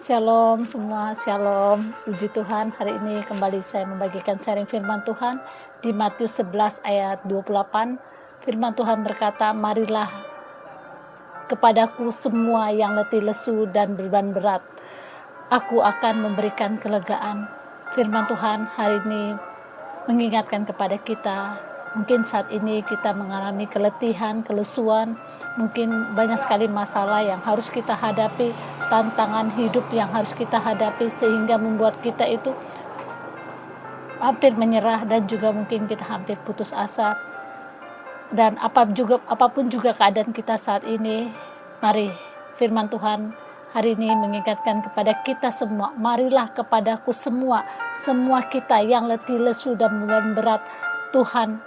Shalom semua, shalom. Puji Tuhan, hari ini kembali saya membagikan sharing firman Tuhan di Matius 11 ayat 28. Firman Tuhan berkata, "Marilah kepadaku semua yang letih lesu dan beban berat. Aku akan memberikan kelegaan." Firman Tuhan hari ini mengingatkan kepada kita, mungkin saat ini kita mengalami keletihan, kelesuan, mungkin banyak sekali masalah yang harus kita hadapi, tantangan hidup yang harus kita hadapi, sehingga membuat kita itu hampir menyerah dan juga mungkin kita hampir putus asa. Dan apapun juga keadaan kita saat ini, mari firman Tuhan hari ini mengingatkan kepada kita semua, marilah kepadaku semua kita yang letih lesu dan beban berat. Tuhan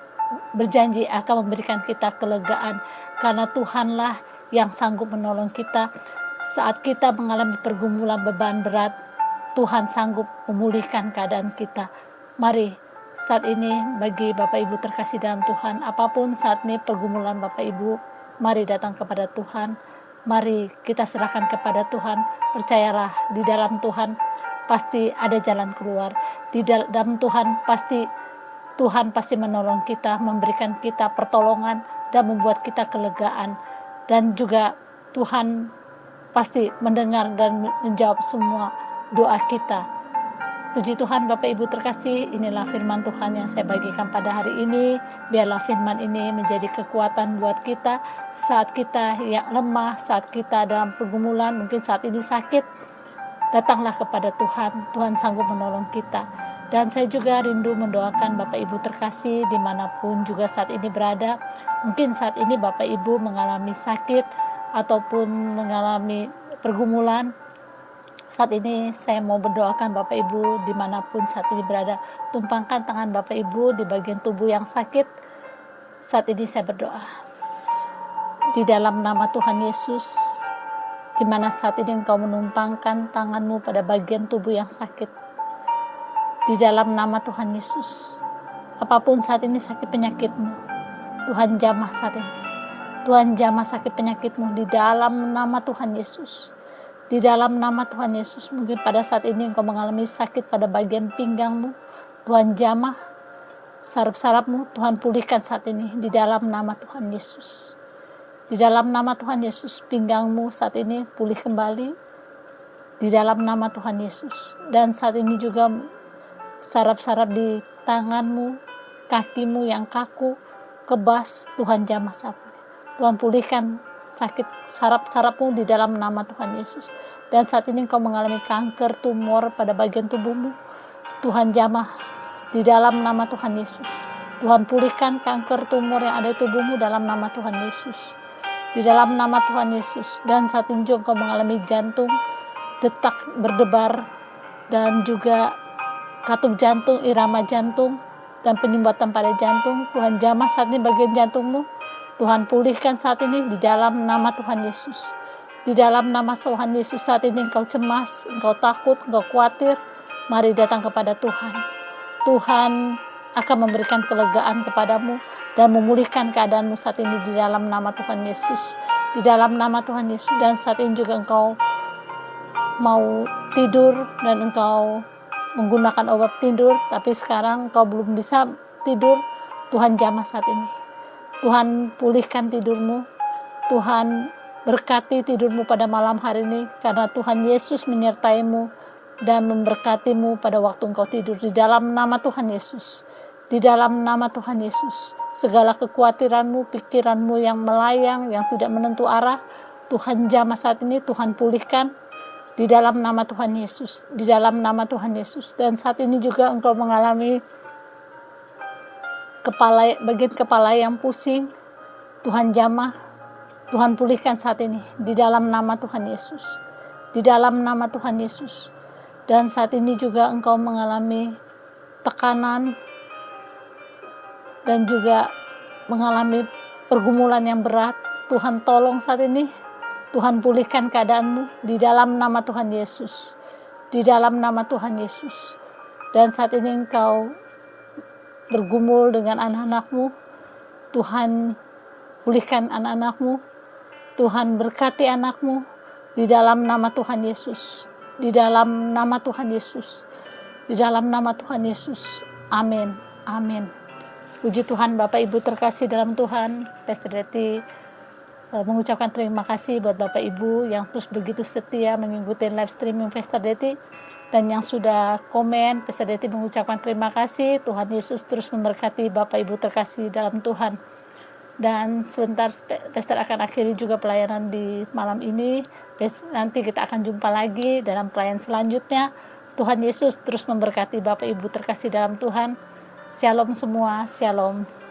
berjanji akan memberikan kita kelegaan, karena Tuhanlah yang sanggup menolong kita saat kita mengalami pergumulan beban berat. Tuhan sanggup memulihkan keadaan kita. Mari saat ini bagi Bapak Ibu terkasih dalam Tuhan, apapun saat ini pergumulan Bapak Ibu, mari datang kepada Tuhan. Mari kita serahkan kepada Tuhan. Percayalah, di dalam Tuhan pasti ada jalan keluar. Di dalam Tuhan pasti menolong kita, memberikan kita pertolongan dan membuat kita kelegaan. Dan juga Tuhan pasti mendengar dan menjawab semua doa kita. Puji Tuhan Bapak Ibu terkasih, inilah firman Tuhan yang saya bagikan pada hari ini. Biarlah firman ini menjadi kekuatan buat kita saat kita yang lemah, saat kita dalam pergumulan, mungkin saat ini sakit. Datanglah kepada Tuhan, Tuhan sanggup menolong kita. Dan saya juga rindu mendoakan Bapak Ibu terkasih dimanapun juga saat ini berada. Mungkin saat ini Bapak Ibu mengalami sakit ataupun mengalami pergumulan. Saat ini saya mau berdoakan Bapak Ibu dimanapun saat ini berada. Tumpangkan tangan Bapak Ibu di bagian tubuh yang sakit. Saat ini saya berdoa. Di dalam nama Tuhan Yesus, di mana saat ini engkau menumpangkan tanganmu pada bagian tubuh yang sakit. Di dalam nama Tuhan Yesus, apapun saat ini sakit penyakitmu, Tuhan jamah saat ini. Tuhan jamah sakit penyakitmu di dalam nama Tuhan Yesus. Di dalam nama Tuhan Yesus, mungkin pada saat ini engkau mengalami sakit pada bagian pinggangmu, Tuhan jamah saraf-sarafmu, Tuhan pulihkan saat ini di dalam nama Tuhan Yesus. Di dalam nama Tuhan Yesus, pinggangmu saat ini pulih kembali di dalam nama Tuhan Yesus. Dan saat ini juga saraf-saraf di tanganmu, kakimu yang kaku, kebas, Tuhan jamah saat ini. Tuhan pulihkan sakit saraf-sarafmu di dalam nama Tuhan Yesus. Dan saat ini engkau mengalami kanker, tumor pada bagian tubuhmu, Tuhan jamah di dalam nama Tuhan Yesus. Tuhan pulihkan kanker, tumor yang ada di tubuhmu dalam nama Tuhan Yesus. Di dalam nama Tuhan Yesus. Dan saat ini juga engkau mengalami jantung detak berdebar, dan juga katup jantung, irama jantung, dan penyumbatan pada jantung, Tuhan jamah saat ini bagian jantungmu. Tuhan pulihkan saat ini di dalam nama Tuhan Yesus. Di dalam nama Tuhan Yesus, saat ini engkau cemas, engkau takut, engkau khawatir, mari datang kepada Tuhan. Tuhan akan memberikan kelegaan kepadamu dan memulihkan keadaanmu saat ini di dalam nama Tuhan Yesus. Di dalam nama Tuhan Yesus. Dan saat ini juga engkau mau tidur dan engkau menggunakan obat tidur, tapi sekarang engkau belum bisa tidur, Tuhan jamah saat ini. Tuhan pulihkan tidurmu, Tuhan berkati tidurmu pada malam hari ini, karena Tuhan Yesus menyertaimu dan memberkatimu pada waktu engkau tidur di dalam nama Tuhan Yesus. Di dalam nama Tuhan Yesus, segala kekhawatiranmu, pikiranmu yang melayang, yang tidak menentu arah, Tuhan jamah saat ini, Tuhan pulihkan di dalam nama Tuhan Yesus. Di dalam nama Tuhan Yesus. Dan saat ini juga engkau mengalami bagian kepala yang pusing, Tuhan jamah, Tuhan pulihkan saat ini di dalam nama Tuhan Yesus. Di dalam nama Tuhan Yesus. Dan saat ini juga engkau mengalami tekanan dan juga mengalami pergumulan yang berat, Tuhan tolong saat ini, Tuhan pulihkan keadaanmu di dalam nama Tuhan Yesus. Di dalam nama Tuhan Yesus. Dan saat ini engkau bergumul dengan anak-anakmu, Tuhan pulihkan anak-anakmu, Tuhan berkati anakmu di dalam nama Tuhan Yesus. Di dalam nama Tuhan Yesus. Di dalam nama Tuhan Yesus. Amin. Amin. Puji Tuhan, Bapak Ibu terkasih dalam Tuhan. Pastor Deti mengucapkan terima kasih buat Bapak Ibu yang terus begitu setia mengikuti live streaming Pastor Deti, dan yang sudah komen. Pastor Deti mengucapkan terima kasih. Tuhan Yesus terus memberkati Bapak Ibu terkasih dalam Tuhan. Dan sebentar Pastor akan akhiri juga pelayanan di malam ini. Nanti kita akan jumpa lagi dalam pelayanan selanjutnya. Tuhan Yesus terus memberkati Bapak Ibu terkasih dalam Tuhan. Shalom semua, shalom.